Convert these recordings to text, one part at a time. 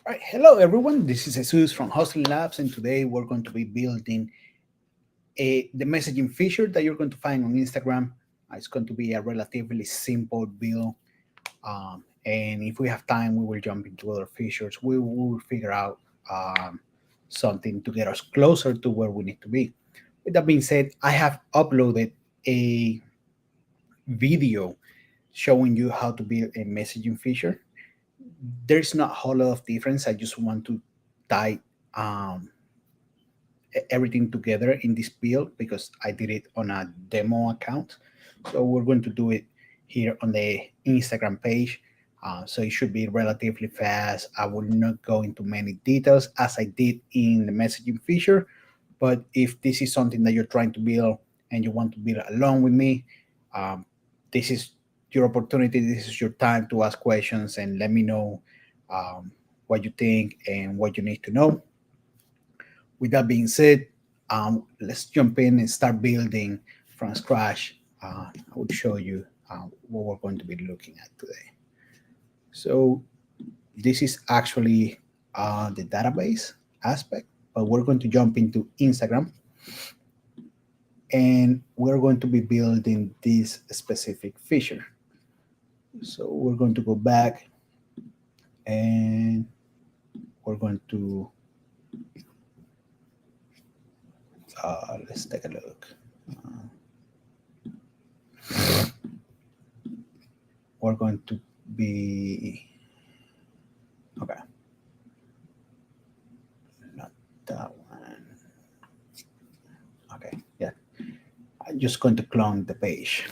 All right, hello everyone. This is Jesus from Hustling Labs, and today we're going to be building the messaging feature that you're going to find on Instagram. It's going to be a relatively simple build, and if we have time, we will jump into other features. We will figure out something to get us closer to where we need to be. With that being said, I have uploaded a video showing you how to build a messaging feature. There's not a whole lot of difference. I just want to tie um, everything together in this build because I did it on a demo account. So we're going to do it here on the Instagram page. So it should be relatively fast. I will not go into many details as I did in the messaging feature. But if this is something that you're trying to build and you want to build along with me, um, this is your opportunity. This is your time to ask questions and let me know um, what you think and what you need to know. With that being said, let's jump in and start building from scratch. I will show you what we're going to be looking at today. So this is actually the database aspect, but we're going to jump into Instagram and we're going to be building this specific feature. So we're going to go back and we're going to, let's take a look. We're going to be, okay, not that one. Okay, yeah. I'm just going to clone the page.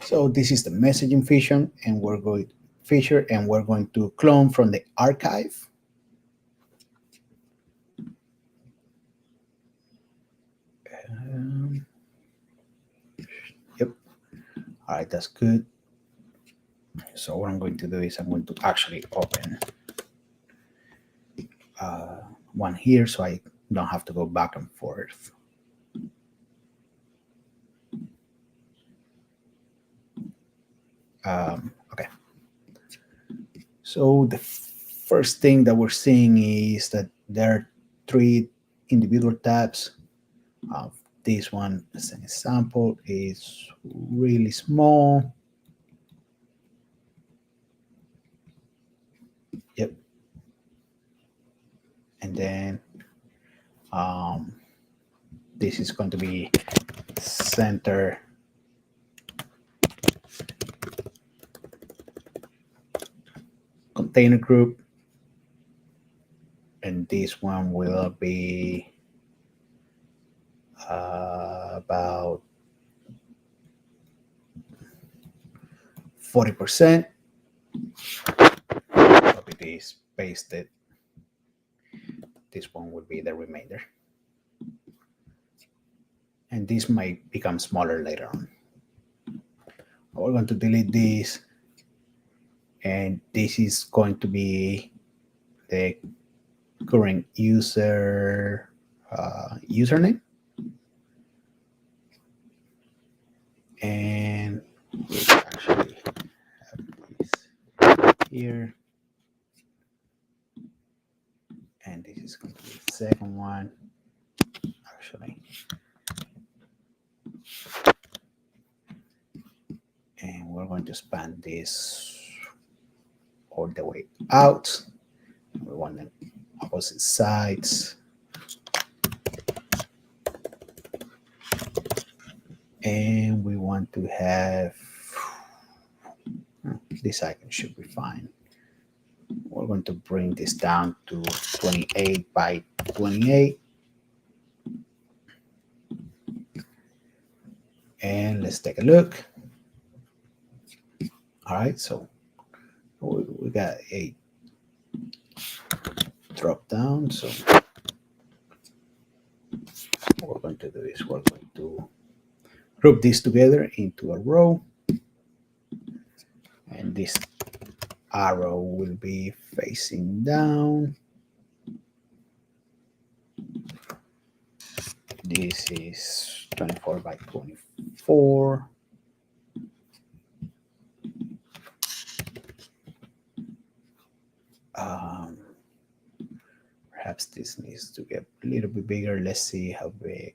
So this is the messaging feature, and we're going to clone from the archive. Um, yep. All right, that's good. So what I'm going to do is I'm going to actually open one here so I don't have to go back and forth. Okay. So the first thing that we're seeing is that there are three individual tabs. Uh, this one, as an example, is really small. Yep. And then this is going to be center container group. And this one will be about 40%. Copy this, paste it. This one will be the remainder. And this might become smaller later on. We're going to delete this. And this is going to be the current user username. And we actually have this here. And this is going to be the second one, actually. And we're going to span this all the way out. We want them opposite sides. And we want to have this icon should be fine. We're going to bring this down to 28 by 28. And let's take a look. All right, so we got a drop down. So what we're going to do is we're going to group this together into a row. And this arrow will be facing down. This is 24 by 24. This needs to get a little bit bigger. Let's see how big.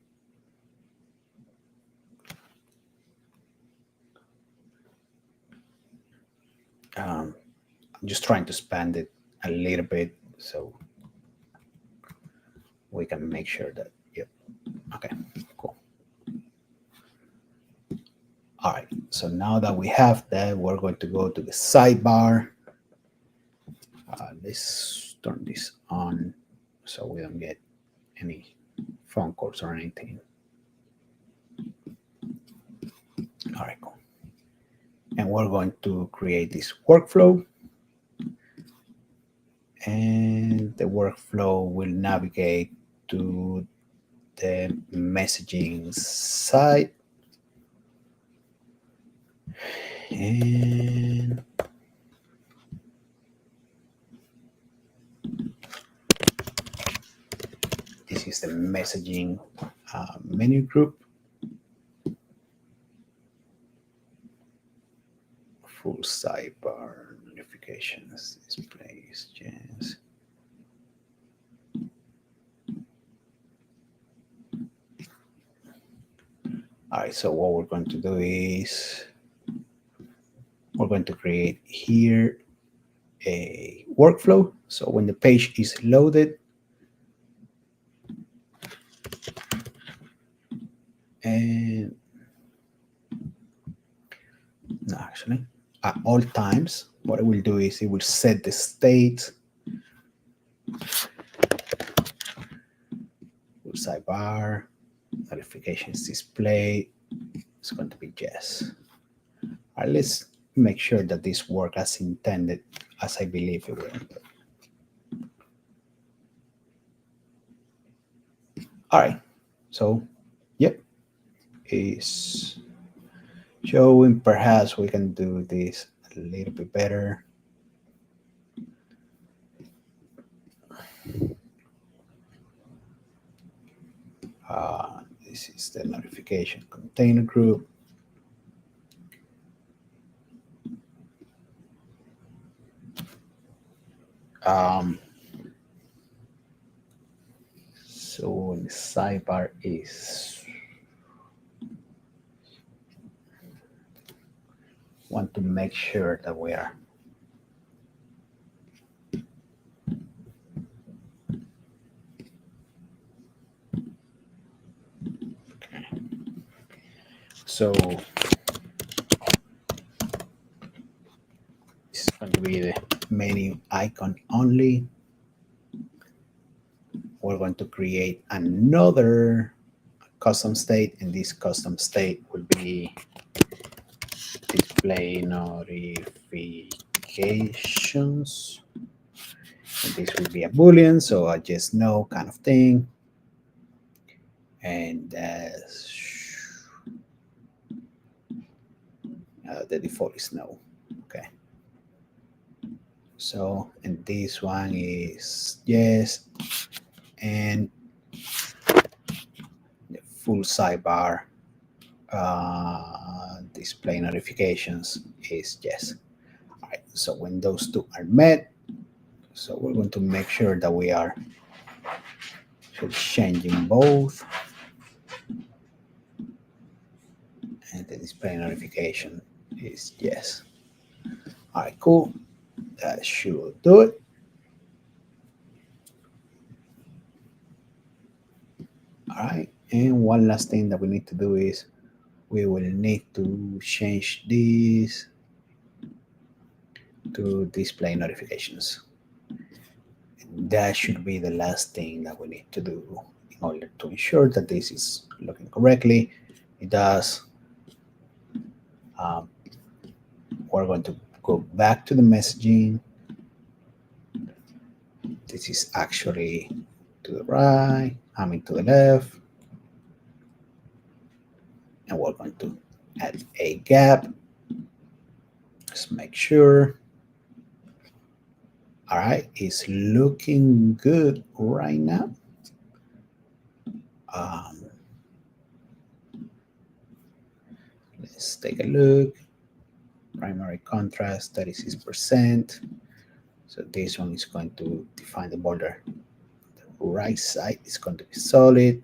I'm just trying to expand it a little bit so we can make sure that, yep. Okay, cool. All right, so now that we have that, we're going to go to the sidebar. Let's turn this on so we don't get any phone calls or anything. All right, cool. And we're going to create this workflow. And the workflow will navigate to the messaging side. And this is the messaging menu group. Full sidebar, notifications, displays, yes. All right, so what we're going to do is we're going to create here a workflow. So when the page is loaded, and no, actually, at all times, what it will do is it will set the state. Sidebar, notifications display. It's going to be yes. All right, let's make sure that this works as intended, as I believe it will. All right, so yep, is showing. Perhaps we can do this a little bit better. This is the notification container group. So the sidebar is want to make sure that we are okay. So this is going to be the menu icon only. We're going to create another custom state, and this custom state will be display notifications. And this will be a boolean, so I just know kind of thing. And the default is no. Okay. So, and this one is yes. And the full sidebar display notifications is yes. All right, so when those two are met, so we're going to make sure that we are changing both. And the display notification is yes. All right, cool. That should do it. All right, and one last thing that we need to do is we will need to change this to display notifications. And that should be the last thing that we need to do in order to ensure that this is looking correctly. It does. We're going to go back to the messaging. This is actually to the right, I mean to the left. And we're going to add a gap. Let's make sure. All right, it's looking good right now. Let's take a look. Primary contrast, 36%. So this one is going to define the border right side is going to be solid.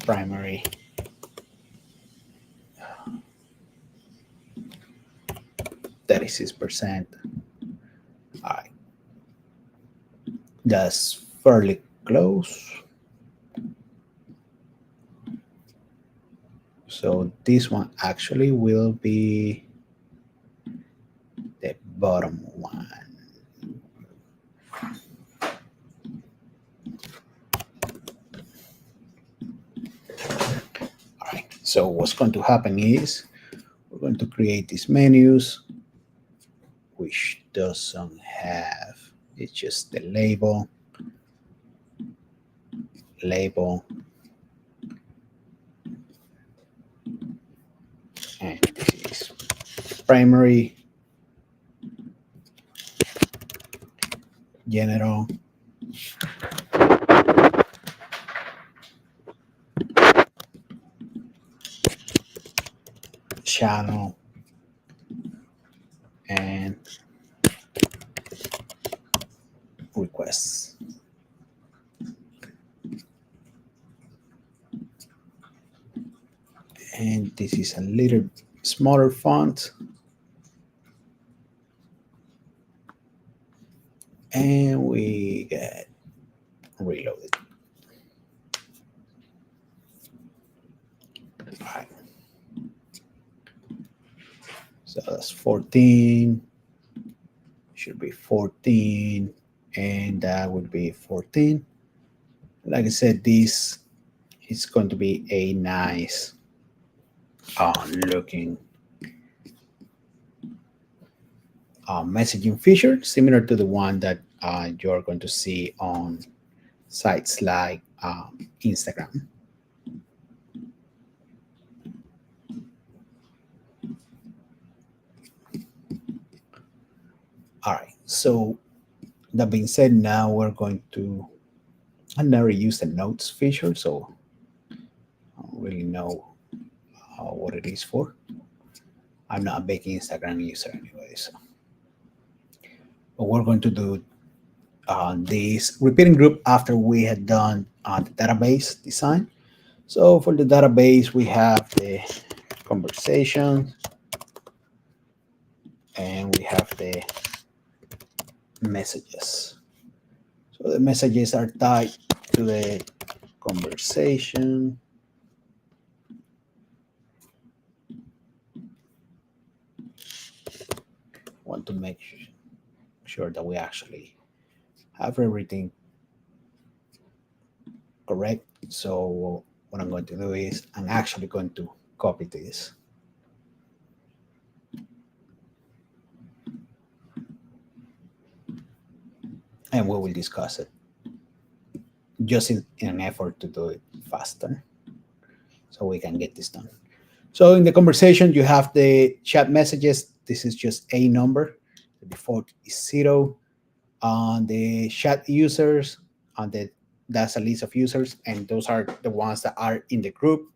Primary 36%. All right, that's fairly close. So this one actually will be the bottom one. All right, so what's going to happen is we're going to create these menus, which doesn't have, it's just the label, and this is primary, general, channel, and requests. And this is a little smaller font. And we get reloaded. All right. So that's 14. Should be 14. And that would be 14. Like I said, this is going to be a nice looking messaging feature, similar to the one that you're going to see on sites like Instagram. All right, so that being said, now we're going to, I never used the notes feature, so I don't really know what it is for. I'm not a big Instagram user anyway, so. But we're going to do this repeating group after we had done the database design. So for the database, we have the conversation and we have the messages. So the messages are tied to the conversation. Want to make sure that we actually have everything correct. So what I'm going to do is I'm actually going to copy this. And we will discuss it just in an effort to do it faster so we can get this done. So in the conversation, you have the chat messages. This is just a number. The default is 0. On the chat users, that's a list of users, and those are the ones that are in the group.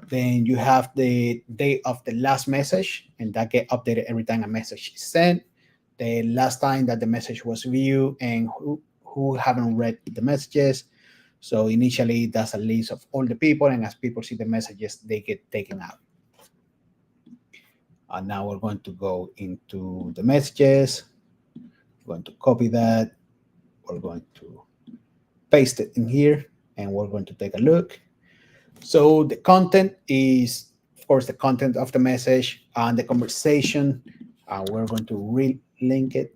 Then you have the date of the last message, and that get updated every time a message is sent. The last time that the message was viewed and who haven't read the messages. So initially, that's a list of all the people, and as people see the messages, they get taken out. Now we're going to go into the messages. We're going to copy that. We're going to paste it in here, and we're going to take a look. So the content is, of course, the content of the message and the conversation. We're going to relink it.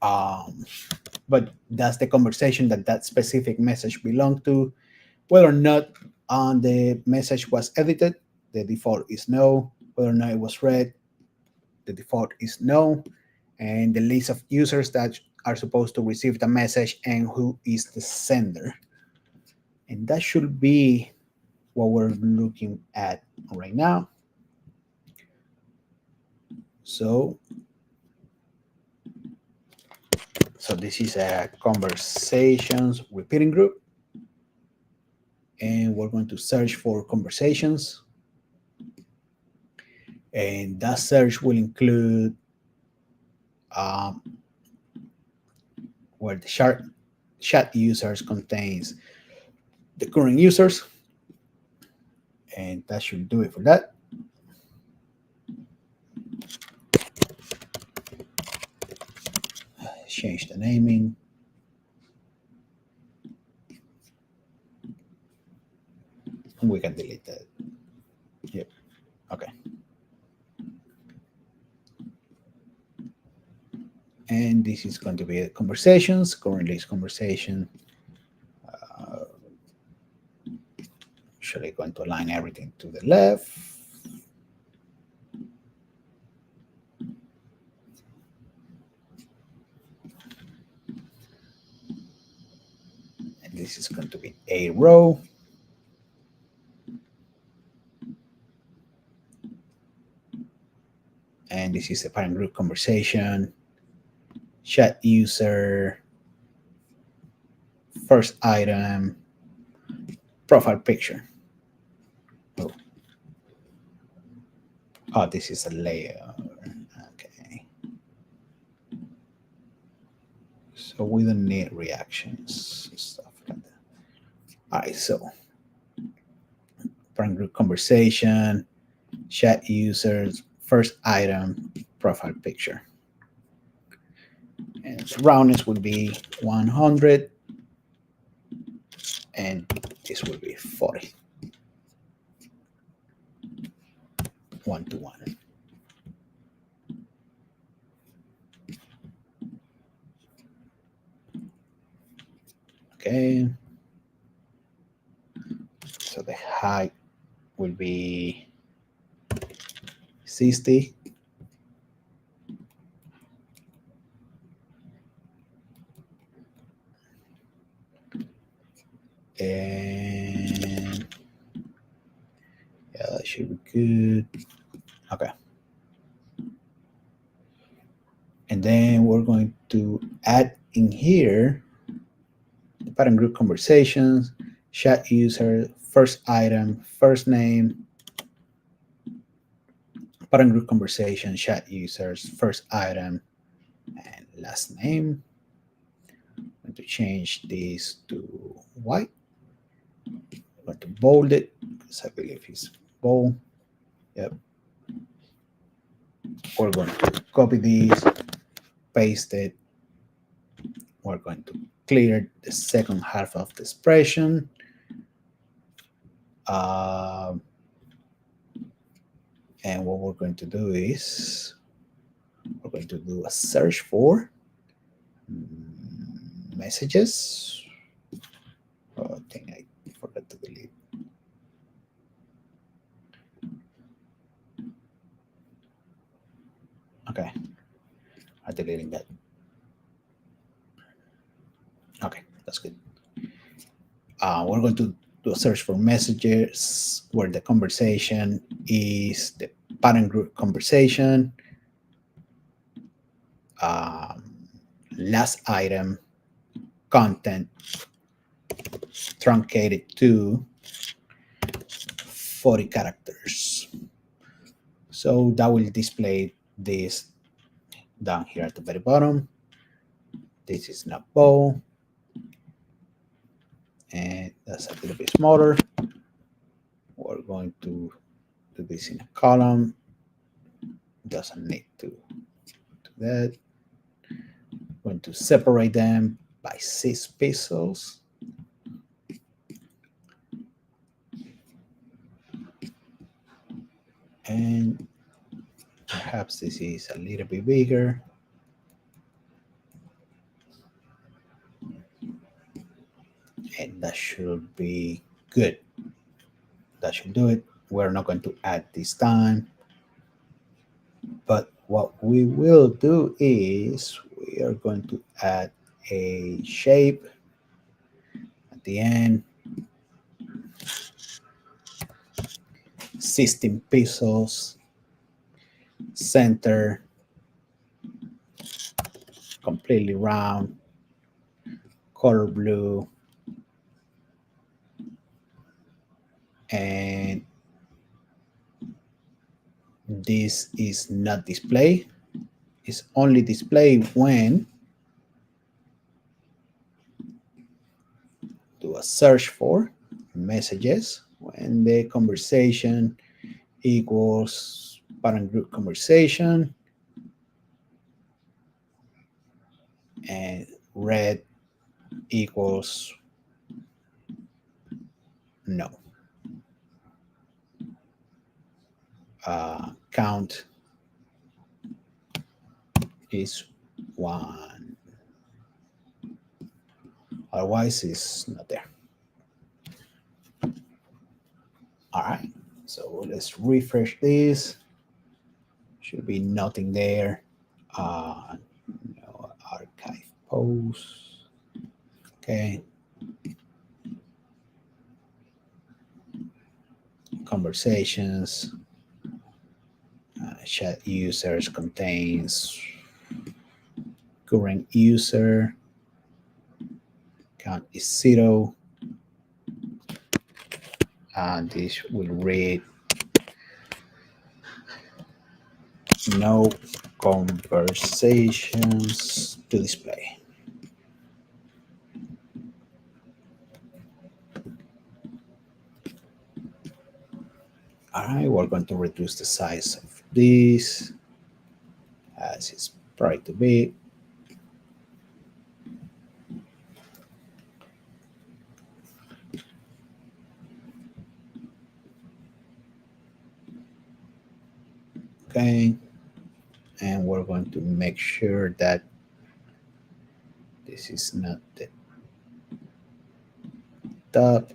But that's the conversation that specific message belonged to. Whether or not the message was edited, the default is no. Whether or not it was read, the default is no. And the list of users that are supposed to receive the message and who is the sender. And that should be what we're looking at right now. So this is a conversations repeating group. And we're going to search for conversations. And that search will include, where the chat users contains the current users. And that should do it for that. Change the naming. We can delete that. Yep. Okay. And this is going to be conversations. Currently it's conversation. Usually going to align everything to the left. And this is going to be a row. And this is the parent group conversation, chat user, first item, profile picture. Oh, this is a layer. Okay. So we don't need reactions, stuff like that. All right, so parent group conversation, chat users, first item, profile picture. And the roundness would be 100. And this will be 40. 1-to-1. Okay. So the height will be 60. And yeah, that should be good. Okay. And then we're going to add in here the parent group conversations, chat user, first item, first name, parent group conversation, chat users, first item, and last name. I'm going to change this to white. I'm going to bold it because I believe it's bold. Yep. We're going to copy these, paste it. We're going to clear the second half of the expression. And what we're going to do is we're going to do a search for messages. Oh, I think I forgot to delete. Okay, I'm deleting that. Okay, that's good. We're going to do a search for messages where the conversation is the parent group conversation. Last item, content, truncated to 40 characters. So that will display this down here at the very bottom. This is not bold. And that's a little bit smaller. We're going to do this in a column. Doesn't need to do that. We're going to separate them by 6 pixels. And perhaps this is a little bit bigger. And that should be good. That should do it. We're not going to add this time. But what we will do is we are going to add a shape at the end. 16 pixels, center, completely round, color blue, and this is not display. It's only display when do a search for messages when the conversation equals parent group conversation, and red equals no. Count is 1. Otherwise, it's not there. All right, so let's refresh this. Should be nothing there. No archive post. Okay. Conversations. Chat users contains current user. Count is 0. And this will read no conversations to display. All right, we're going to reduce the size of this as it's probably too big. Okay, and we're going to make sure that this is not the top.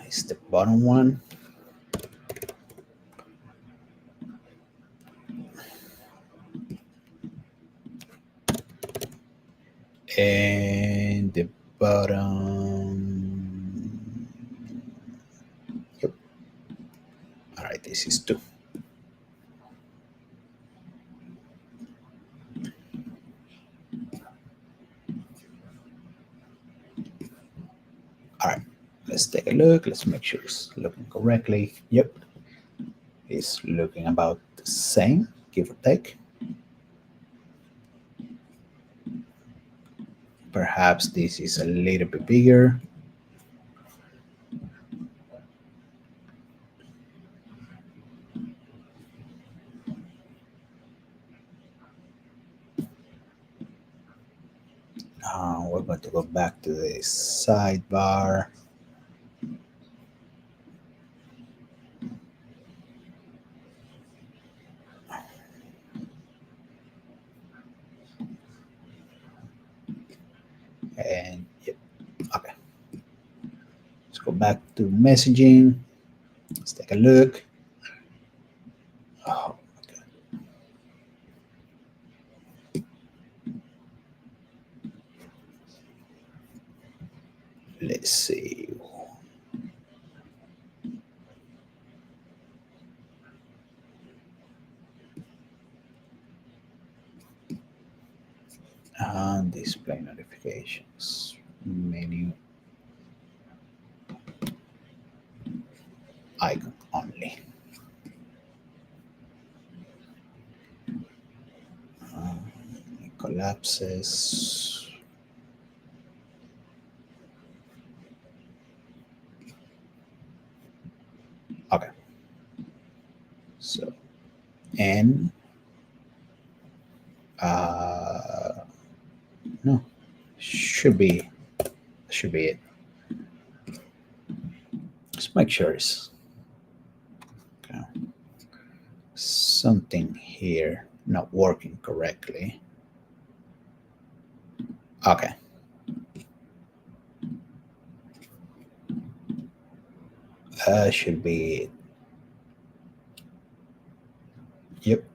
It's the bottom one. And the bottom. Yep. All right, this is 2. All right, let's take a look. Let's make sure it's looking correctly. Yep, it's looking about the same, give or take. Perhaps this is a little bit bigger. We're going to go back to the sidebar. And yep, okay. Let's go back to messaging. Let's take a look. Oh my God. Let's see. Display notifications menu icon only. It collapses. Okay. So, and no, should be it. Let's make sure it's okay. Something here not working correctly. Okay. Should be it. Yep.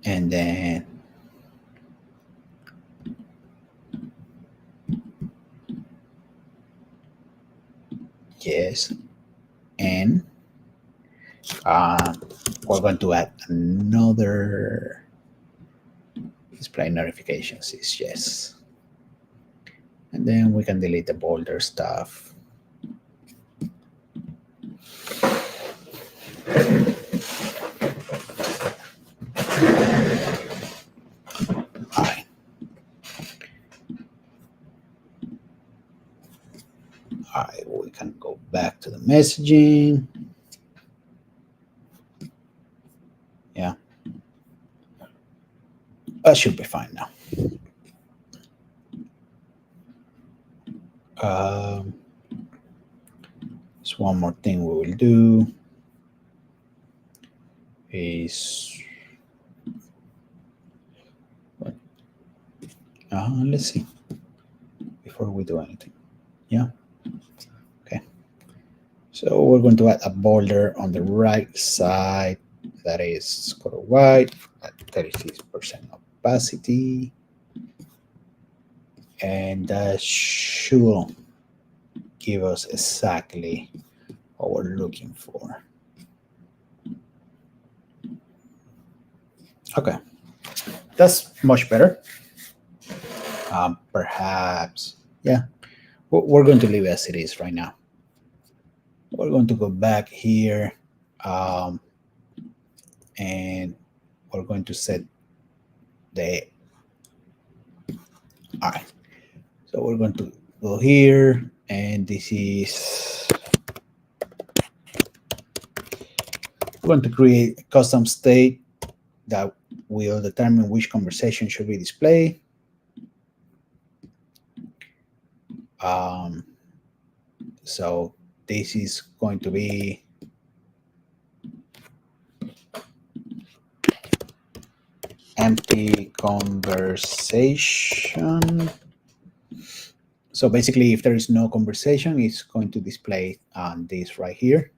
And then yes, and we're going to add another display notifications is yes. And then we can delete the bolder stuff. All right. All right, we can go back to the messaging. Yeah, that should be fine now. So one more thing we will do is, let's see, before we do anything. Yeah. Okay. So we're going to add a border on the right side that is color white at 36% opacity. And that should give us exactly what we're looking for. Okay, that's much better. Perhaps, yeah, we're going to leave it as it is right now. We're going to go back here, and we're going to set the, all right. So we're going to go here, and this is, we're going to create a custom state that will determine which conversation should be displayed. So this is going to be empty conversation. So basically, if there is no conversation, it's going to display this right here.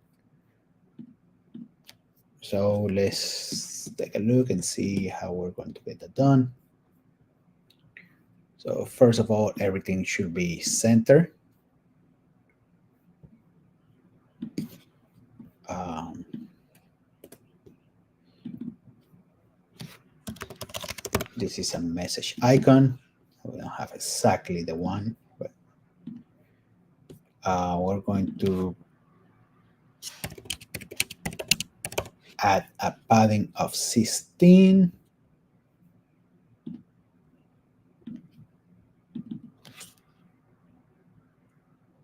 So let's take a look and see how we're going to get that done. So first of all, everything should be centered. This is a message icon. We don't have exactly the one, but we're going to add a padding of 16.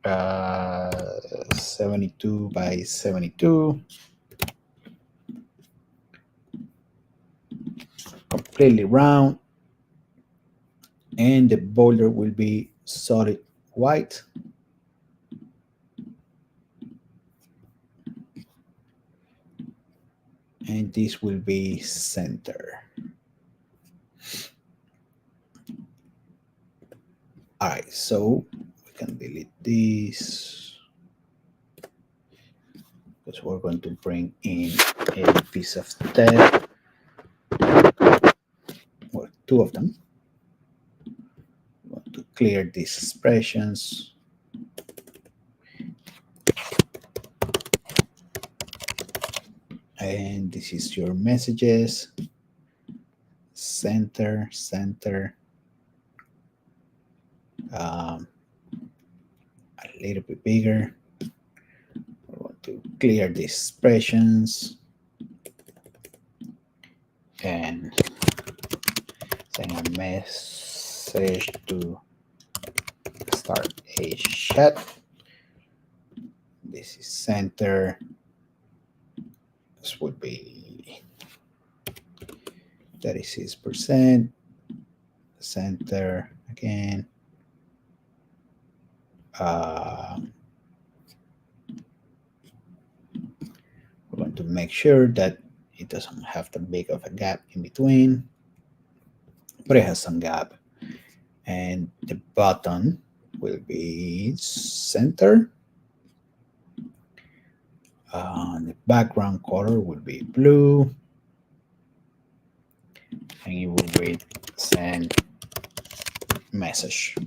Uh, 72 by 72. Completely round. And the border will be solid white. And this will be center. All right, so we can delete this because we're going to bring in a piece of text, or two of them. We want to clear these expressions. And this is your messages. Center, center. A little bit bigger. We want to clear the expressions and send a message to start a chat. This is center. This would be 36%. Center again. We're going to make sure that it doesn't have that big of a gap in between, but it has some gap. And the button will be center. The background color will be blue. And it will read send message.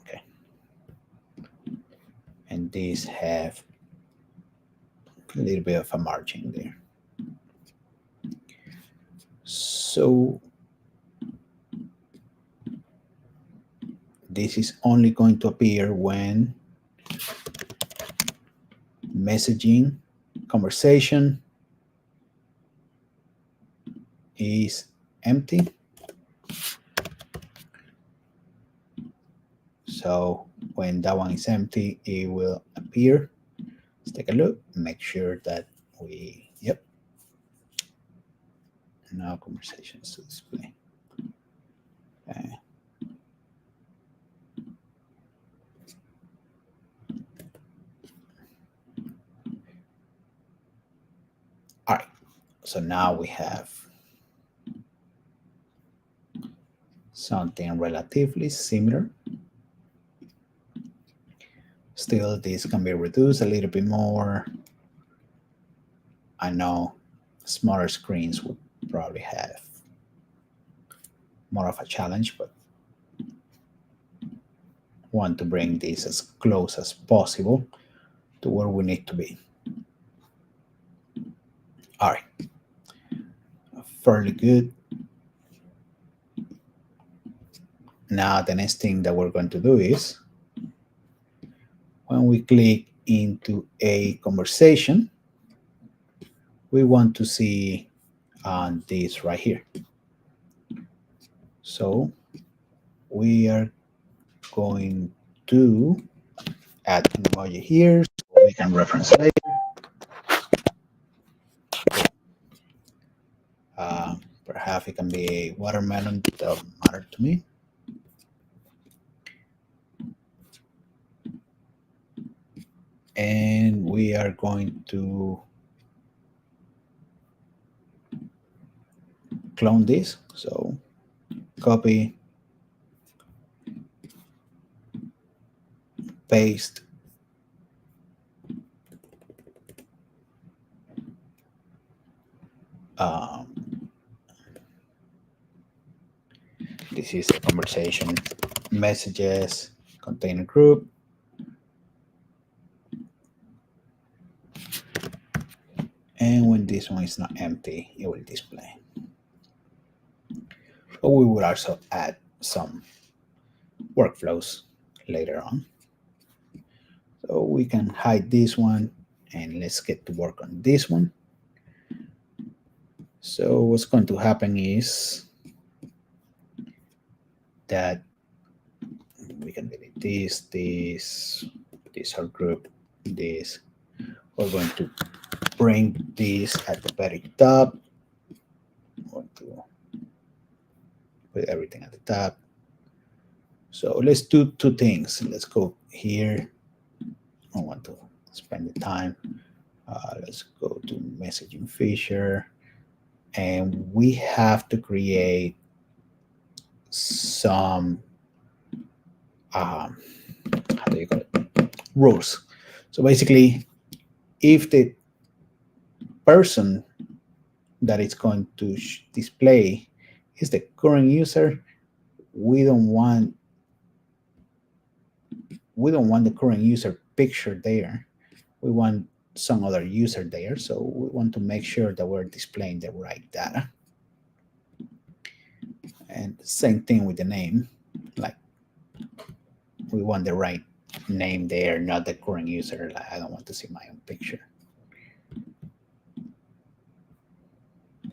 Okay. And these have a little bit of a margin there. So this is only going to appear when messaging conversation is empty. So when that one is empty, it will appear. Let's take a look, make sure that we, yep. Now conversations to display. Okay. All right, so now we have something relatively similar. Still, this can be reduced a little bit more. I know smaller screens would probably have more of a challenge, but want to bring this as close as possible to where we need to be. All right, fairly good. Now the next thing that we're going to do is when we click into a conversation, we want to see this right here. So we are going to add an emoji here so we can reference later. Perhaps it can be a watermelon, doesn't matter to me. And we are going to clone this. So copy, paste, this is a conversation, messages, container group. And when this one is not empty, it will display. But we will also add some workflows later on. So we can hide this one and let's get to work on this one. So what's going to happen is that we can delete this whole group, this. We're going to bring this at the very top. I'm going to put everything at the top. So let's do two things. Let's go here. I want to spend the time. Let's go to messaging feature. And we have to create some, how do you call it? Rules. So basically, if the person that it's going to display is the current user, we don't want the current user picture there. We want some other user there. So we want to make sure that we're displaying the right data. And same thing with the name, like we want the right name there, not the current user. Like, I don't want to see my own picture.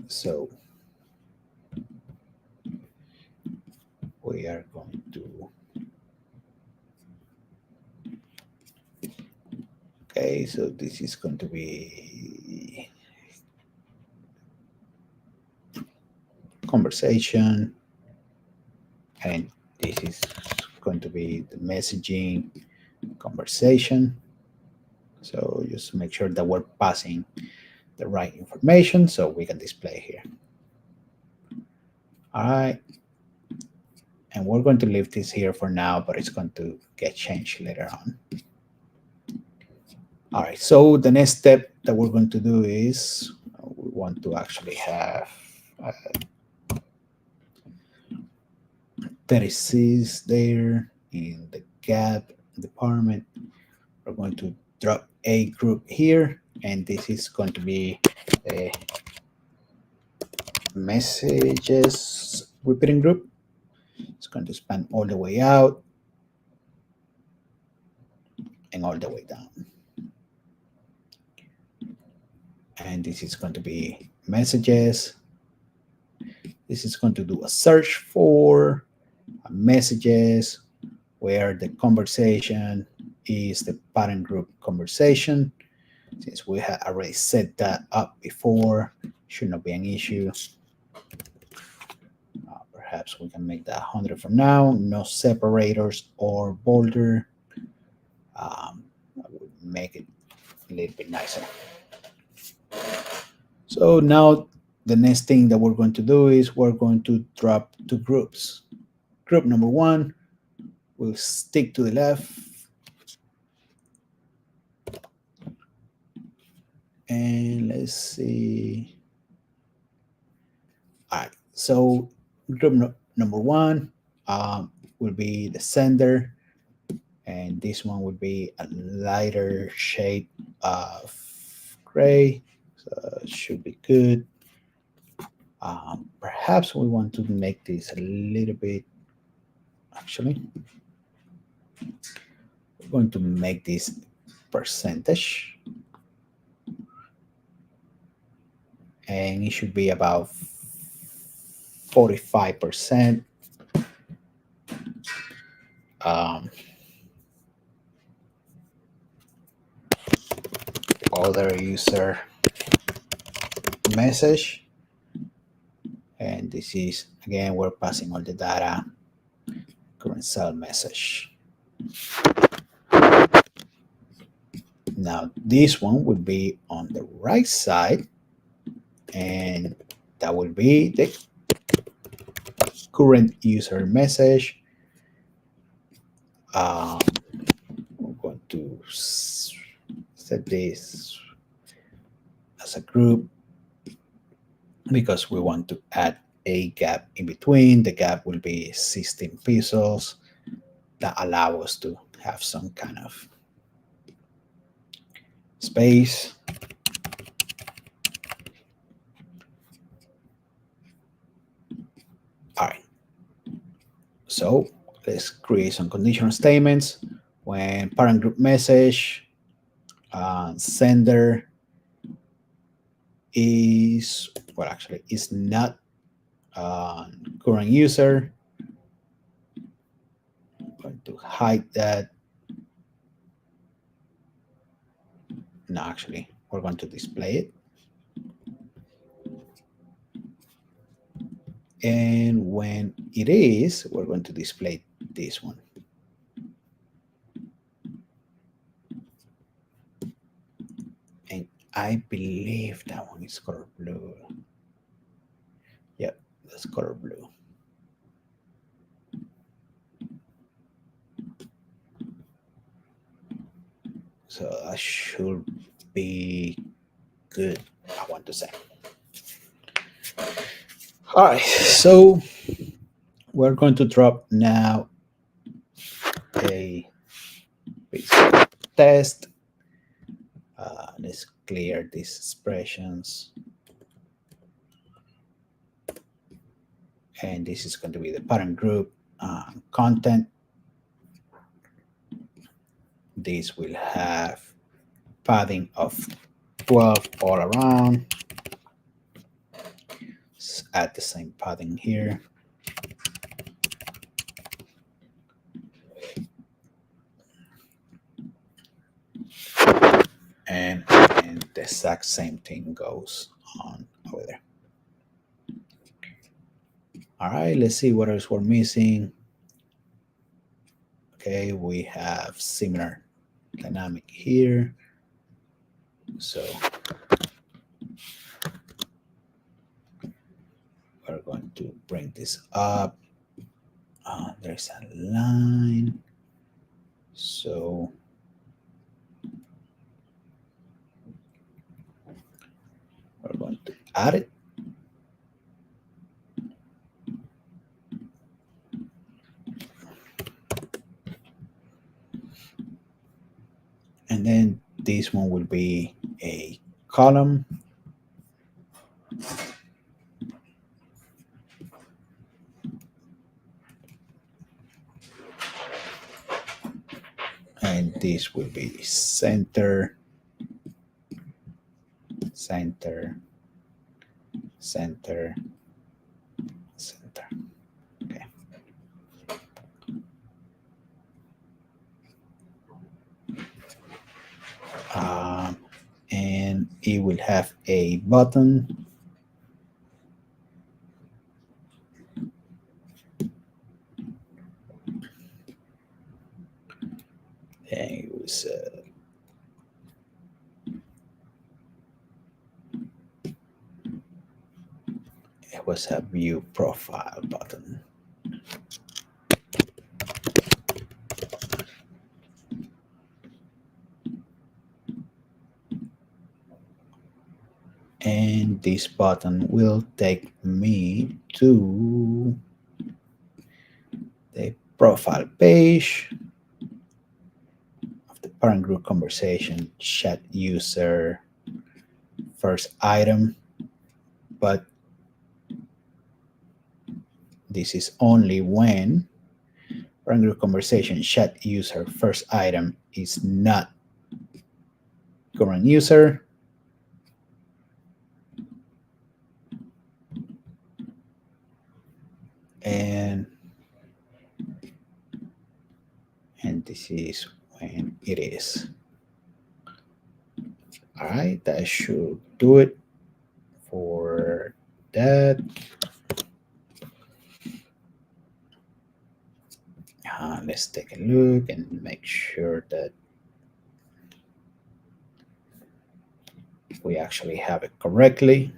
So we are going to, okay, so this is going to be conversation, and this is going to be the messaging conversation. So just make sure that we're passing the right information so we can display here. All right. And we're going to leave this here for now, but it's going to get changed later on. All right, so the next step that we're going to do is we want to actually have 36 there in the gap department. We're going to drop a group here, and this is going to be a messages repeating group. It's going to span all the way out. and all the way down. And this is going to be messages. This is going to do a search for messages where the conversation is the parent group conversation. Since we had already set that up before, should not be an issue. Perhaps we can make that 100 for now. No separators or border. I would make it a little bit nicer. So now the next thing that we're going to do is we're going to drop two groups. Group number one will stick to the left. And let's see. All right, so group number one will be the sender, and this one would be a lighter shade of gray, so it should be good. Perhaps we want to make this a little bit, actually, we're going to make this percentage, and it should be about 45%. Other user message, and this is again we're passing all the data, current cell message. Now this one would be on the right side, and that will be the current user message. We're going to set this as a group because we want to add a gap in between. The gap will be 16 pixels that allow us to have some kind of space. All right. So let's create some conditional statements. When parent group message sender is, well, actually is not current user, I'm going to hide that. No, actually, we're going to display it. And when it is, we're going to display this one. And I believe that one is color blue. Yep, that's color blue. So that should be good, I want to say. All right, so we're going to drop now a basic test. Let's clear these expressions. And this is going to be the parent group content. This will have padding of 12 all around. Let's add the same padding here. And the exact same thing goes on over there. All right, let's see what else we're missing. Okay, we have similar dynamic here. So we're going to bring this up. There's a line. So we're going to add it. And then this one will be a column. and this will be center, center, center, center. Okay. And it will have a button. And it was a view profile button. And this button will take me to the profile page of the parent group conversation, chat user, first item, but this is only when parent group conversation chat user first item is not current user. And this is when it is. All right, that should do it for that. Let's take a look and make sure that we actually have it correctly.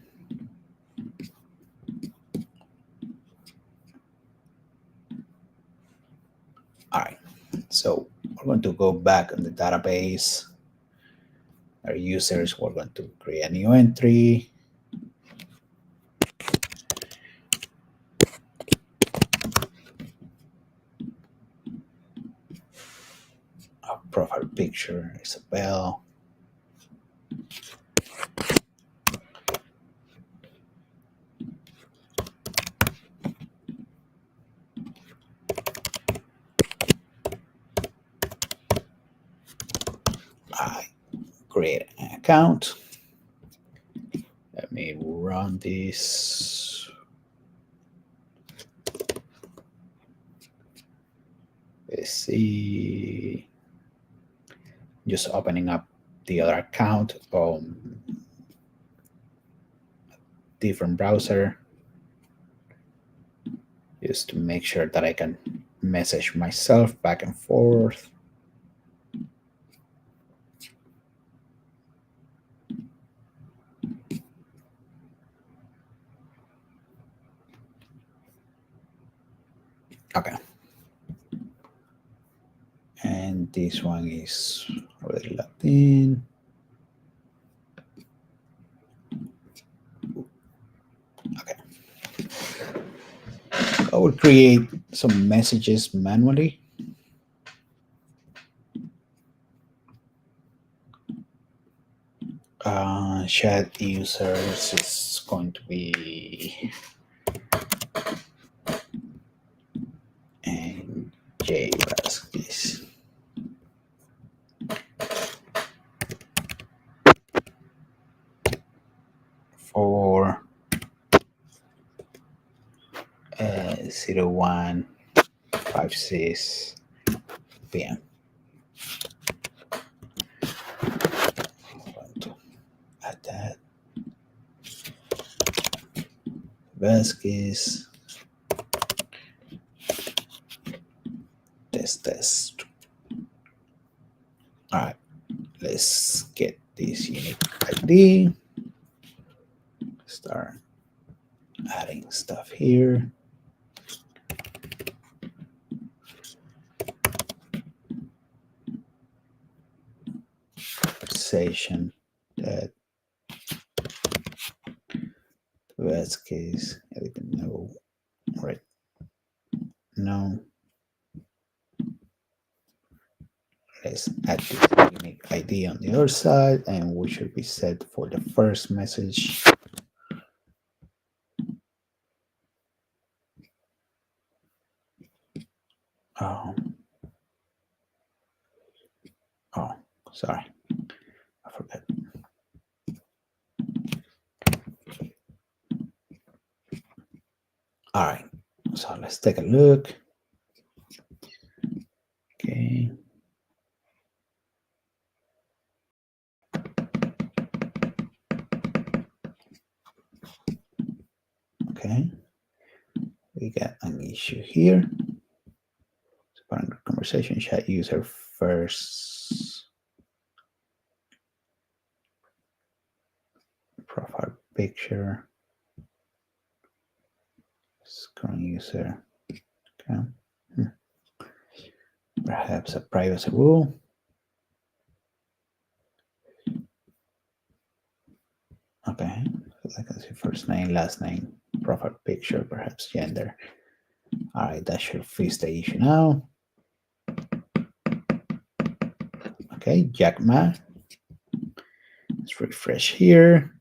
All right, so we're going to go back on the database. Our users, we're going to create a new entry. Our profile picture, Isabel. I create an account. Let me run this. Let's see. Just opening up the other account on different browser, just to make sure that I can message myself back and forth. Okay. And this one is already logged in. Okay. I will create some messages manually. Chat users is going to be and J Vasquez. For 0156 p.m. I'm going to add that. Vasquez. Test. All right, let's get this unique ID. Start adding stuff here. Conversation that Vasquez, everything no, right? No. Let's add the unique ID on the other side, and we should be set for the first message. Sorry, I forgot. All right, so let's take a look. Okay. Okay, we got an issue here. Conversation chat user first profile picture. Current user. Okay. Perhaps a privacy rule. Okay, so I can see first name, last name, profile picture, perhaps gender. All right, that should fix the issue now. Okay, Jack Ma. Let's refresh here.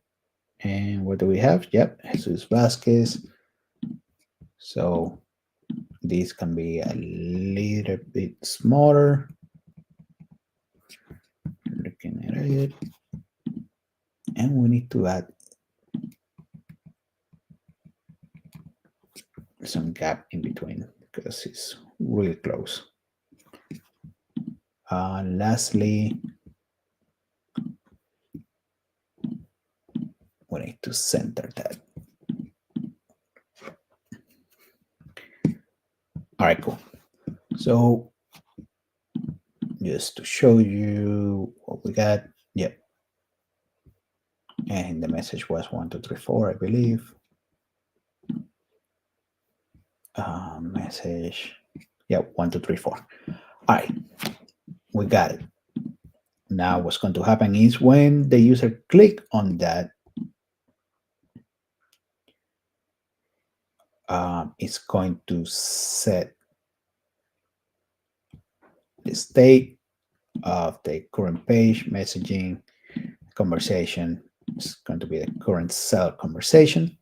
And what do we have? Yep, Jesus Vasquez. So this can be a little bit smaller. Looking at it. And we need to add some gap in between because it's really close. Lastly, we need to center that. All right, cool. So just to show you what we got, yep. And the message was 1, 2, 3, 4, I believe. Message, yeah, 1, 2, 3, 4. All right, we got it. Now what's going to happen is when the user click on that, it's going to set the state of the current page, messaging, conversation. It's going to be the current cell conversation.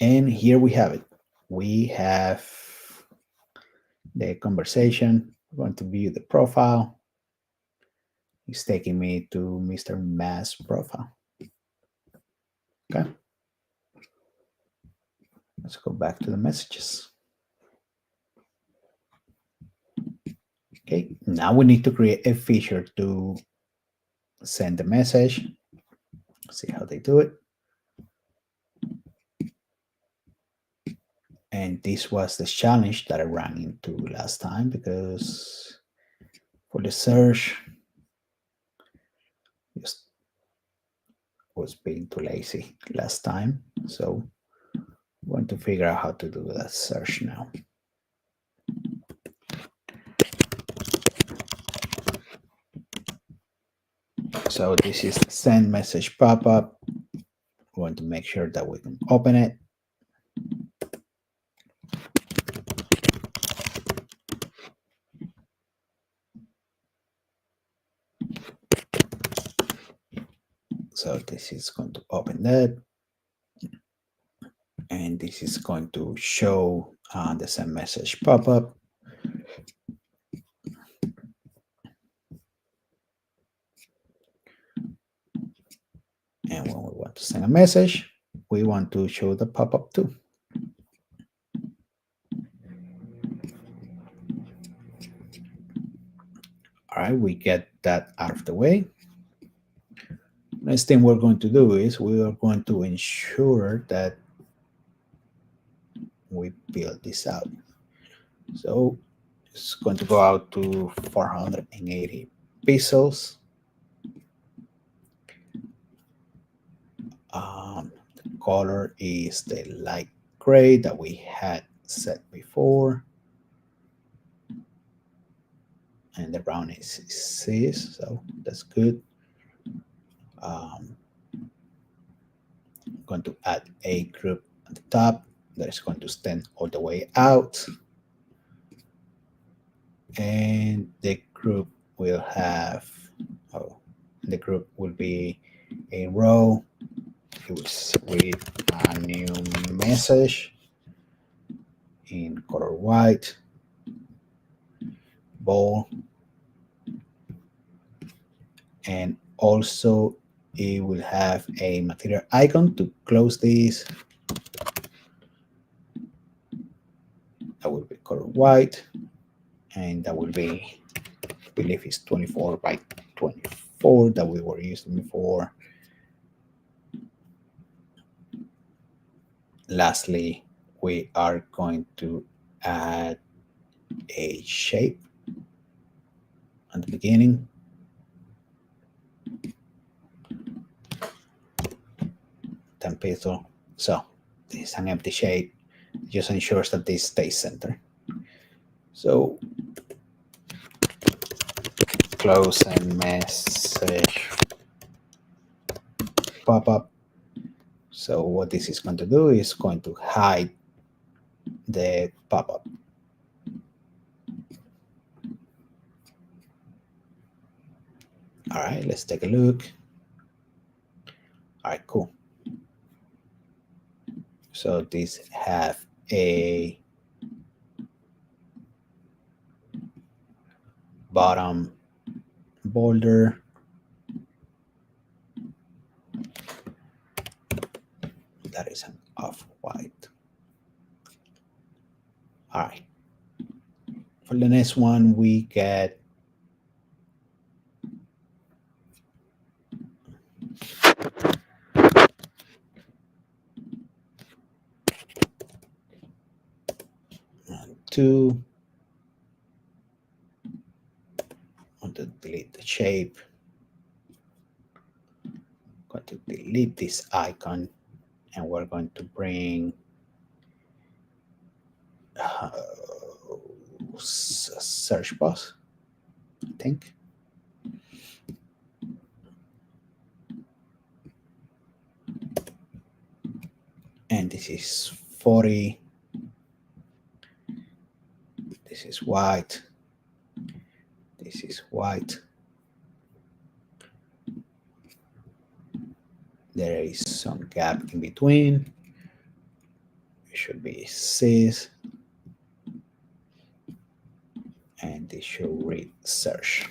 And here we have it. We have the conversation. We're going to view the profile. It's taking me to Mr. Ma's profile. Okay. Let's go back to the messages. Okay, now we need to create a feature to send the message. Let's see how they do it. And this was the challenge that I ran into last time because for the search, just was being too lazy last time. So I'm going to figure out how to do that search now. So this is the send message pop-up. We want to make sure that we can open it. So this is going to open that. And this is going to show the send message pop-up. And when we want to send a message, we want to show the pop-up too. All right, we get that out of the way. Next thing we're going to do is we are going to ensure that we build this out. So it's going to go out to 480 pixels. The color is the light gray that we had set before. And the brown is cis, so that's good. I'm going to add a group at the top that is going to stand all the way out. And the group will have, the group will be a row with a new message in color white. ball, and also it will have a material icon to close this. That will be color white, and that will be, I believe it's 24 by 24 that we were using before. Lastly, we are going to add a shape at the beginning. Tempito. So this is an empty shape. It just ensures that this stays center. So close and message pop-up. So what this is going to do is going to hide the pop-up. All right, let's take a look. All right, cool. So this have a bottom border. That is an off-white. All right. For the next one, we get two. I want to delete the shape. I'm going to delete this icon, and we're going to bring search box, I think. And this is 40. This is white. This is white. There is some gap in between. It should be cis. And this should read search.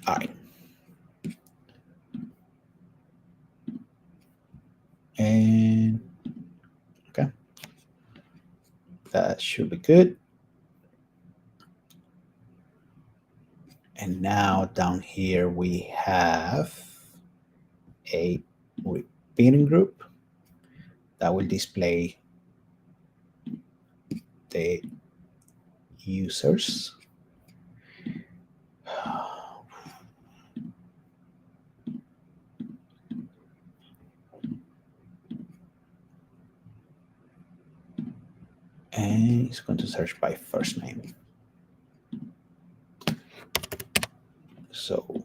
All right. And okay, that should be good. And now down here we have a repeating group that will display the users. And it's going to search by first name. So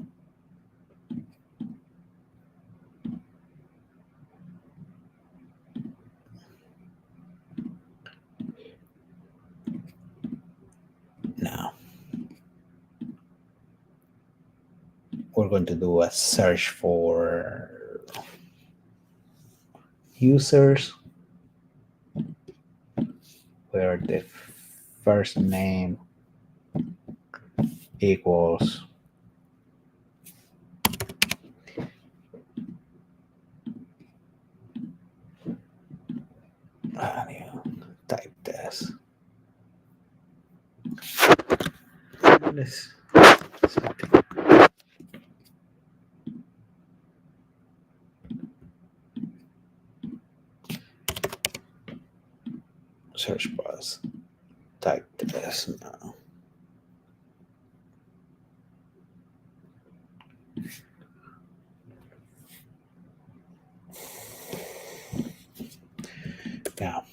now we're going to do a search for users where the first name equals type this. Let's search bars. Type this now. Now,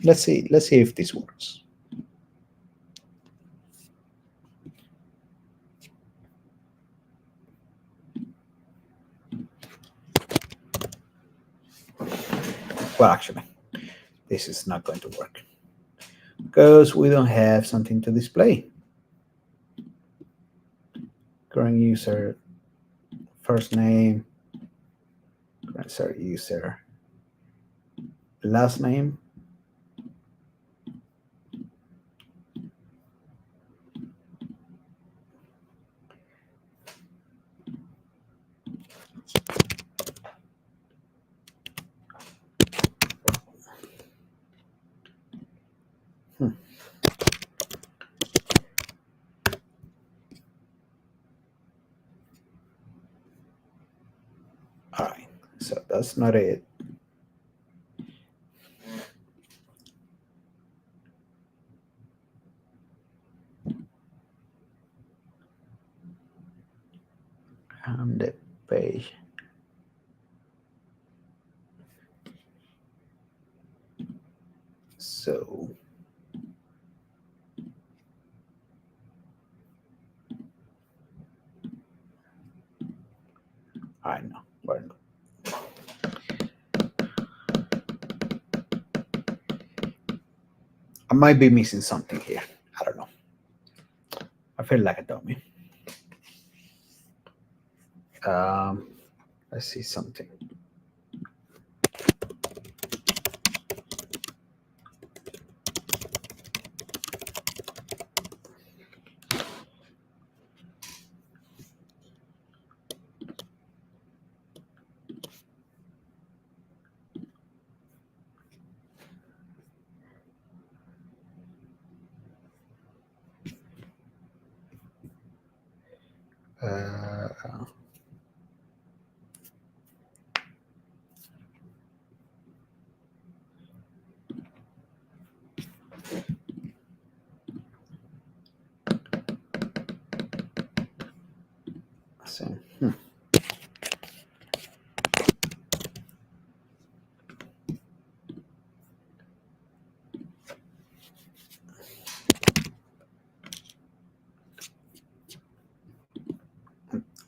let's see if this works. Well, actually, this is not going to work because we don't have something to display. Current user, first name, current user, last name. All right, so that's not it. The page. So I know. Well, I might be missing something here. I don't know. I feel like a dummy. Um, let's see something. Uh, so,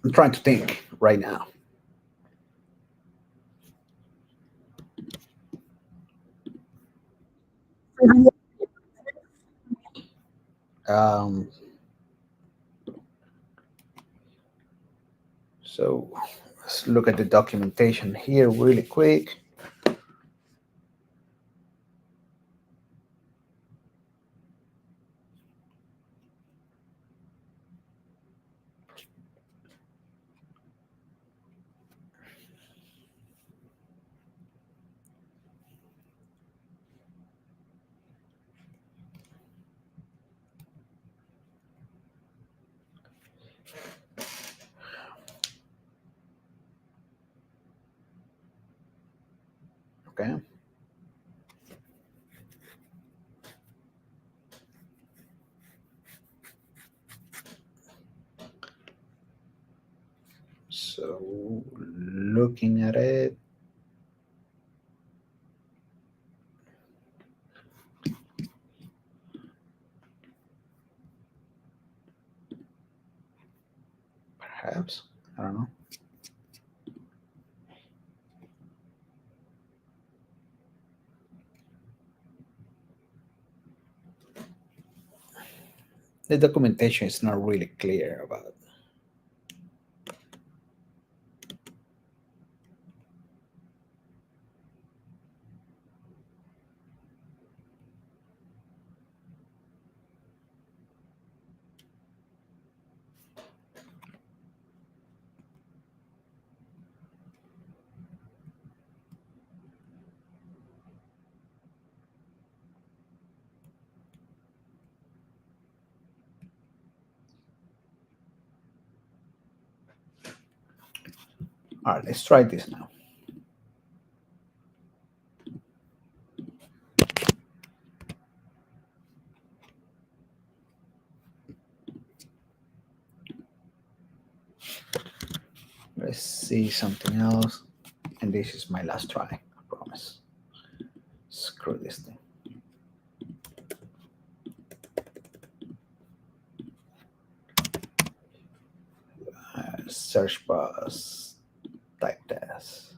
I'm trying to think right now. Um, so let's look at the documentation here really quick. Okay. So looking at it, perhaps, I don't know. The documentation is not really clear about it. All right, let's try this now. Let's see something else. And this is my last try, I promise. Screw this thing. Search bus, type test.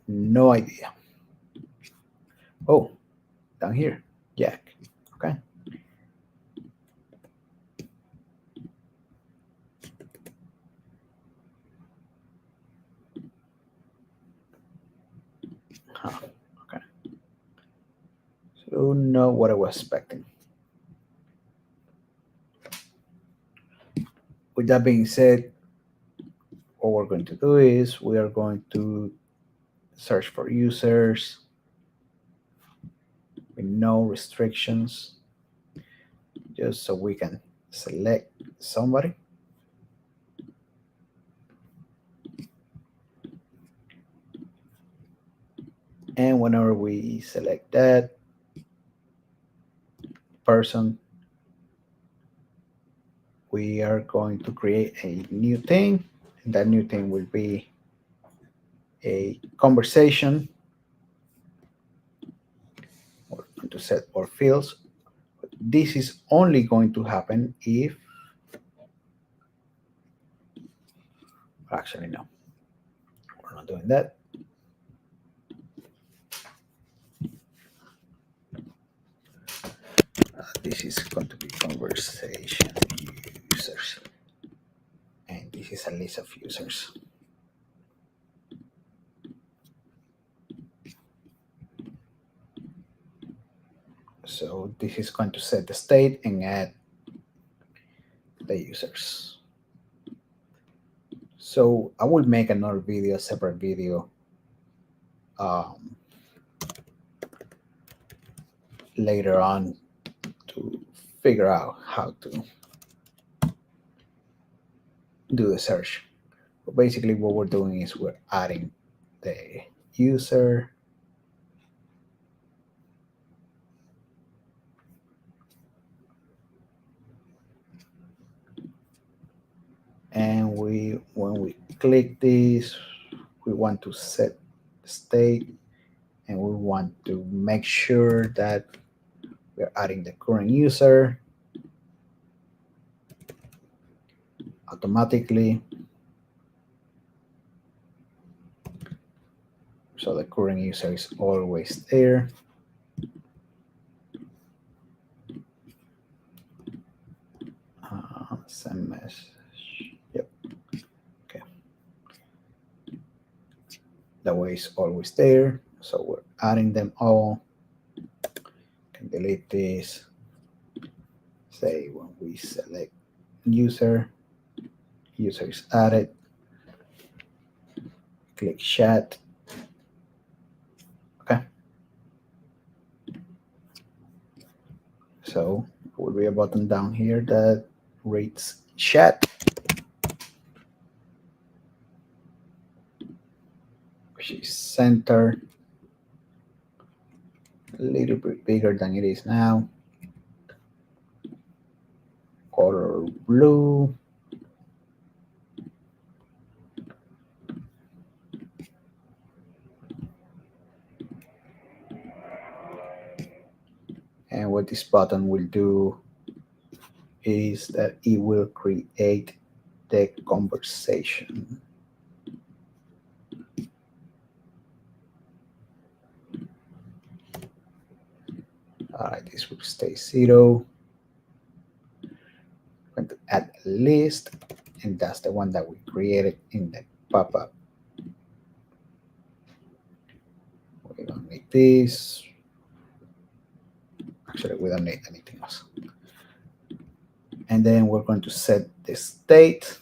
No idea. Oh, down here, Jack. Okay. Okay. So not what I was expecting. With that being said, what we're going to do is we are going to search for users with no restrictions, just so we can select somebody. And whenever we select that person, we are going to create a new thing, and that new thing will be a conversation. We're going to set our fields. This is only going to happen if, actually, no, we're not doing that. This is going to be conversation users, and this is a list of users. So this is going to set the state and add the users. So I will make another video, separate video, later on to figure out how to do the search. But basically what we're doing is we're adding the user, and when we click this, we want to set the state, and we want to make sure that we're adding the current user automatically. So the current user is always there. Send message. Yep. Okay. That way it's always there. So we're adding them all. Can delete this. Say when we select user, user is added. Click chat. Okay. So there will be a button down here that reads chat, which is center, a little bit bigger than it is now. Color blue. And what this button will do is that it will create the conversation. All right, this will stay 0. I'm going to add a list, and that's the one that we created in the pop-up. We don't need this. Actually, we don't need anything else. And then we're going to set the state.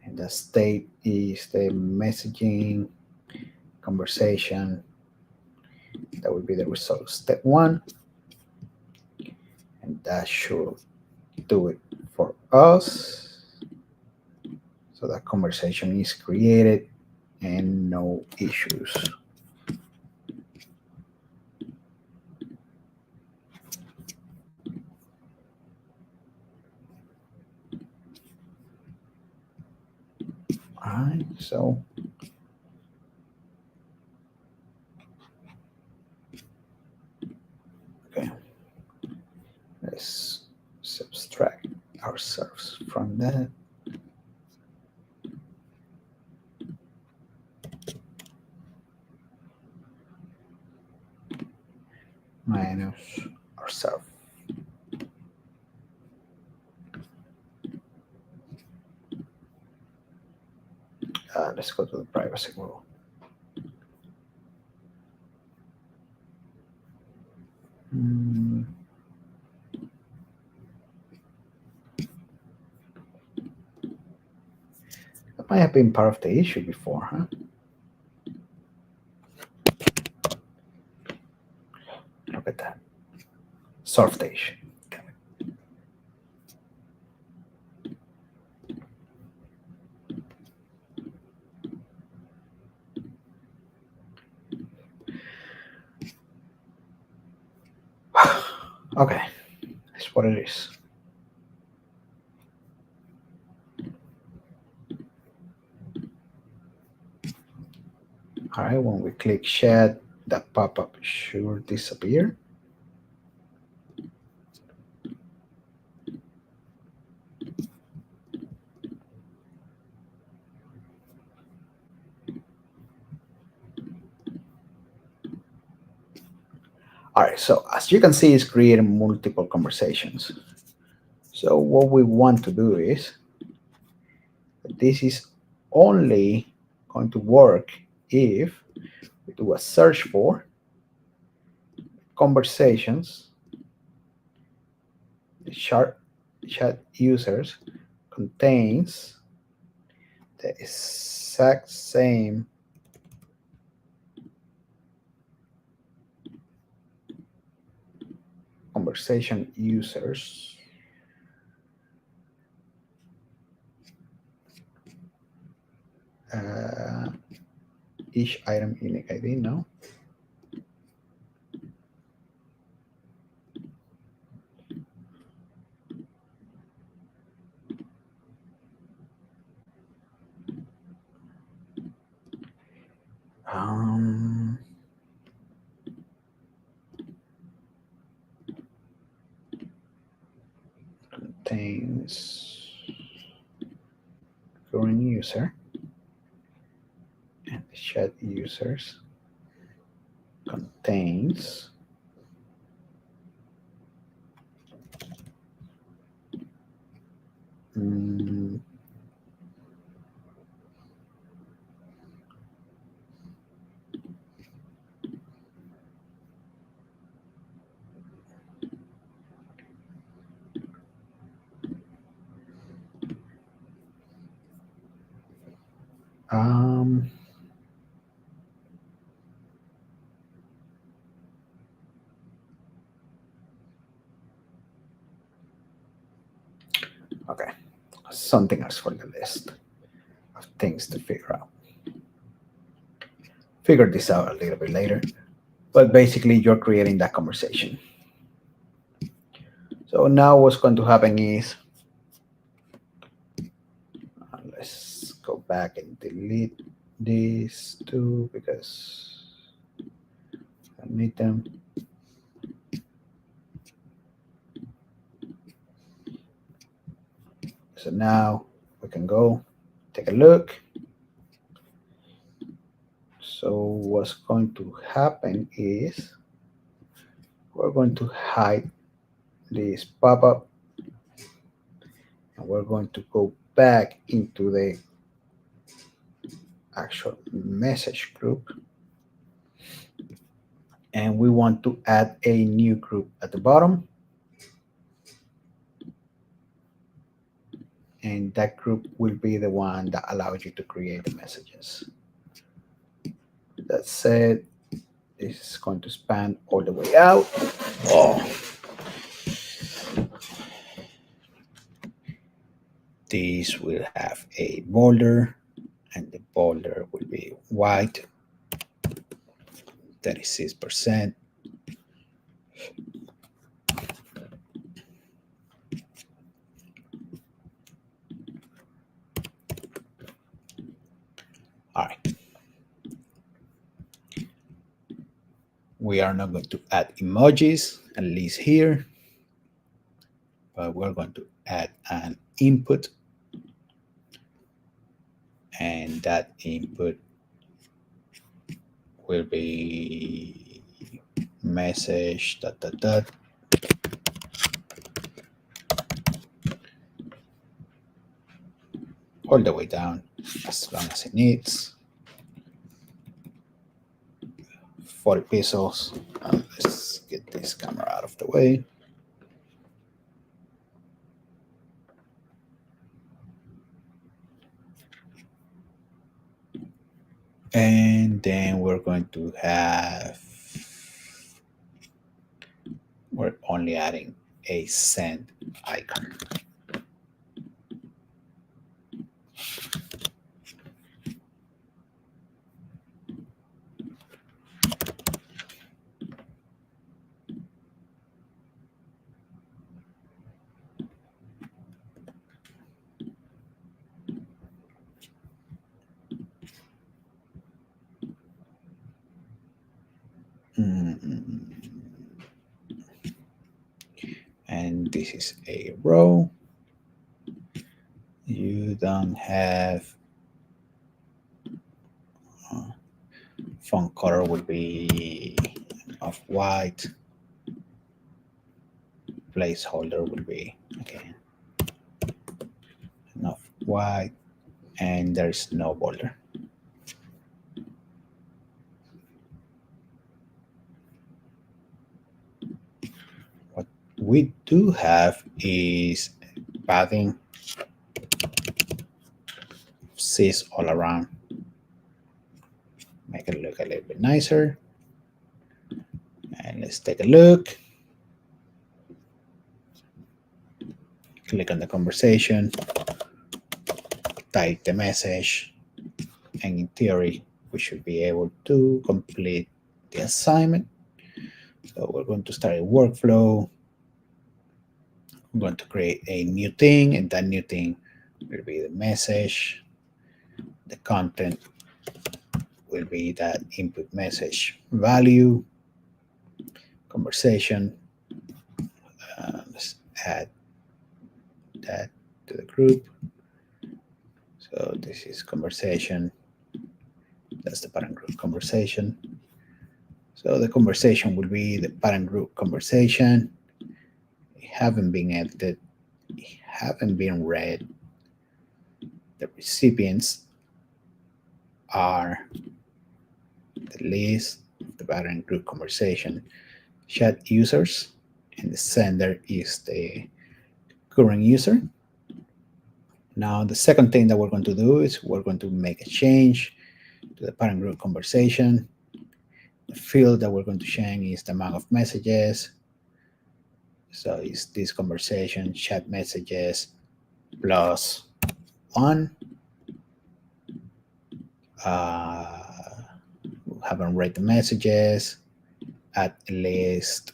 And the state is the messaging conversation. That will be the result of step 1. And that should do it for us. So that conversation is created and no issues. All right, so okay, let's subtract ourselves from that. Minus ourselves. Let's go to the privacy rule. That might have been part of the issue before, huh? Look at that. Solve the issue. Okay, that's what it is. All right, when we click chat, that pop-up should disappear. All right, so as you can see, it's creating multiple conversations. So what we want to do is, this is only going to work if we do a search for conversations, the chat users contains the exact same conversation users each item unique ID, no? Contains current user and the chat users contains okay, something else for the list of things to figure out. Figure this out a little bit later, but basically you're creating that conversation. So now what's going to happen is, let's go back and delete these two because I need them. So now we can go take a look. So what's going to happen is we're going to hide this pop-up and we're going to go back into the actual message group, and we want to add a new group at the bottom, and that group will be the one that allows you to create the messages. That said, this is going to span all the way out. This will have a border, and the border will be white, 36%. All right. We are not going to add emojis, at least here, but we're going to add an input, and that input will be message ... all the way down as long as it needs. 40 pesos. Let's get this camera out of the way. And then we're going to have, we're only adding a send icon. And this is a row. You don't have font color would be of white. Placeholder will be again of white, and there's no border. What we do have is padding sys all around. Make it look a little bit nicer. And let's take a look. Click on the conversation, type the message, and in theory, we should be able to complete the assignment. So we're going to start a workflow. I'm going to create a new thing, and that new thing will be the message. The content will be that input message value, conversation. Let's add that to the group. So this is conversation. That's the parent group conversation. So the conversation will be the parent group conversation. It haven't been edited. It haven't been read. The recipients are the list of the parent group conversation chat users, and the sender is the current user. Now, the second thing that we're going to do is we're going to make a change to the parent group conversation. The field that we're going to change is the amount of messages. So it's this conversation chat messages plus 1. We haven't read the messages, add a list,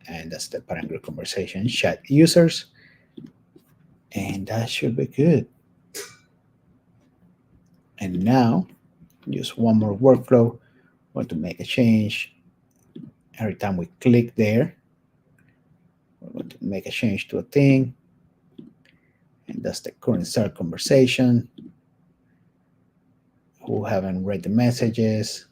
and that's the parent group conversation chat users. And that should be good. And now, just one more workflow. We're going to make a change. Every time we click there, we're going to make a change to a thing. And that's the current start conversation. Who haven't read the messages.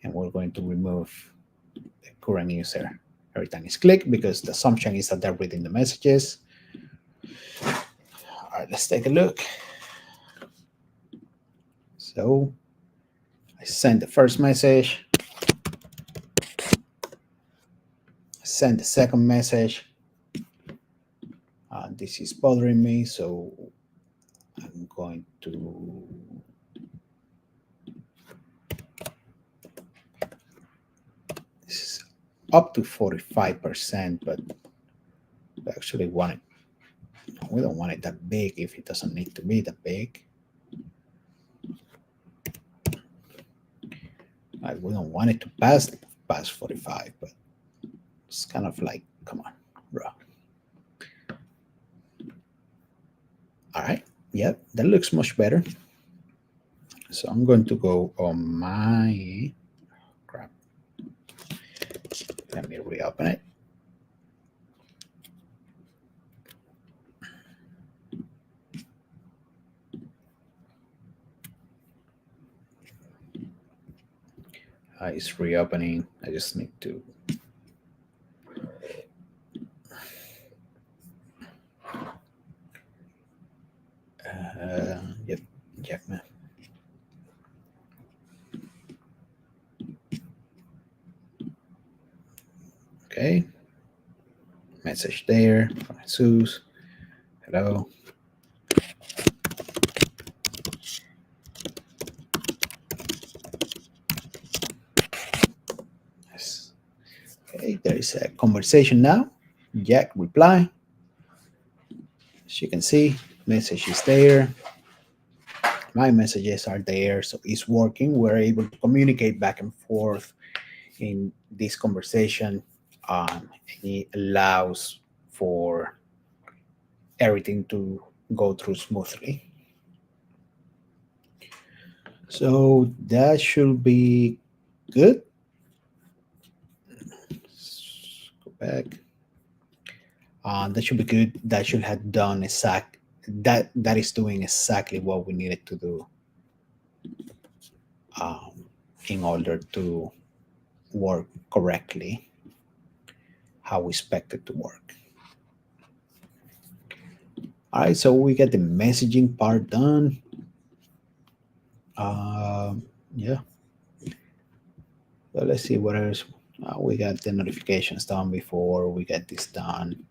And we're going to remove the current user every time it's clicked, because the assumption is that they're reading the messages. All right, let's take a look. So I send the first message. I send the second message. This is bothering me, so I'm going to this is up to 45%, but we actually want it. We don't want it that big if it doesn't need to be that big. Like, we don't want it to pass 45, but it's kind of like, come on, bro. All right. Yep, that looks much better. So I'm going to go on my crap. Let me reopen it. It's reopening. I just need to Yep, Jackman. Okay, message there from Jesus. Hello. Yes. Okay, there is a conversation now. Jack reply. As you can see, message is there. My messages are there, so it's working. We're able to communicate back and forth in this conversation. And it allows for everything to go through smoothly. So that should be good. Let's go back. That should be good. That should have done that is doing exactly what we needed to do um, in order to work correctly, how we expect it to work. All right, so we get the messaging part done. Um, yeah, so let's see what else. We got the notifications done before we get this done.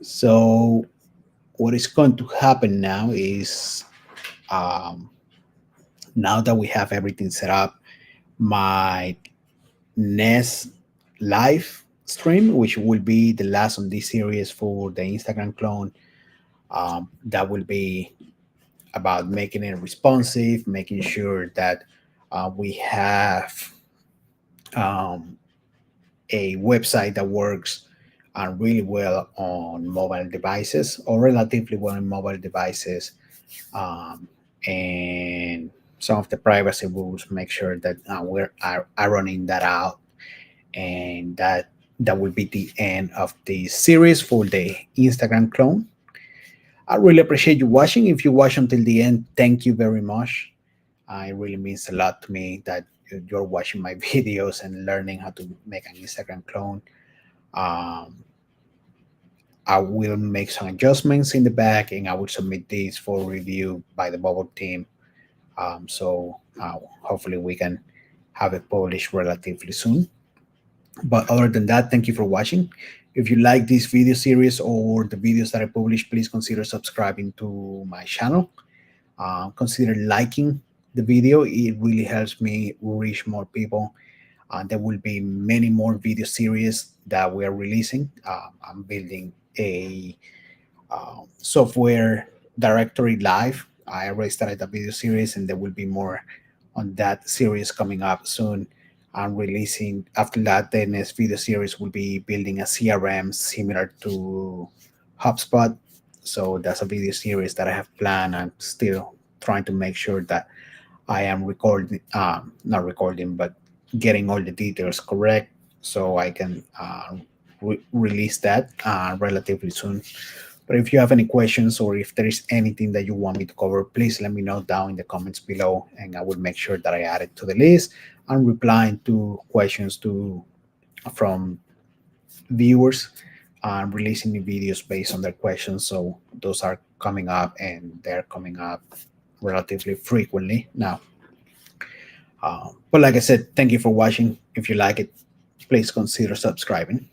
So what is going to happen now is um, now that we have everything set up, my next live stream, which will be the last on this series for the Instagram clone, that will be about making it responsive, making sure that we have um, a website that works really well on mobile devices or relatively well on mobile devices, um, and some of the privacy rules make sure that we're ironing that out, and that will be the end of the series for the Instagram clone. I really appreciate you watching. If you watch until the end, thank you very much. It really means a lot to me that you're watching my videos and learning how to make an Instagram clone. Um, I will make some adjustments in the back and I will submit these for review by the Bubble team. So hopefully we can have it published relatively soon. But other than that, thank you for watching. If you like this video series or the videos that I publish, please consider subscribing to my channel. Consider liking the video. It really helps me reach more people. There will be many more video series that we are releasing. I'm building a software directory live. I already started a video series, and there will be more on that series coming up soon. I'm releasing after that. The next video series will be building a CRM similar to HubSpot. So that's a video series that I have planned. I'm still trying to make sure that I am recording, not recording, but getting all the details correct so I can release that relatively soon. But if you have any questions or if there is anything that you want me to cover, please let me know down in the comments below, and I will make sure that I add it to the list and replying to questions from viewers and releasing new videos based on their questions. So those are coming up and they're coming up relatively frequently now. But like I said, thank you for watching. If you like it, please consider subscribing,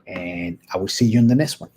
and I will see you in the next one.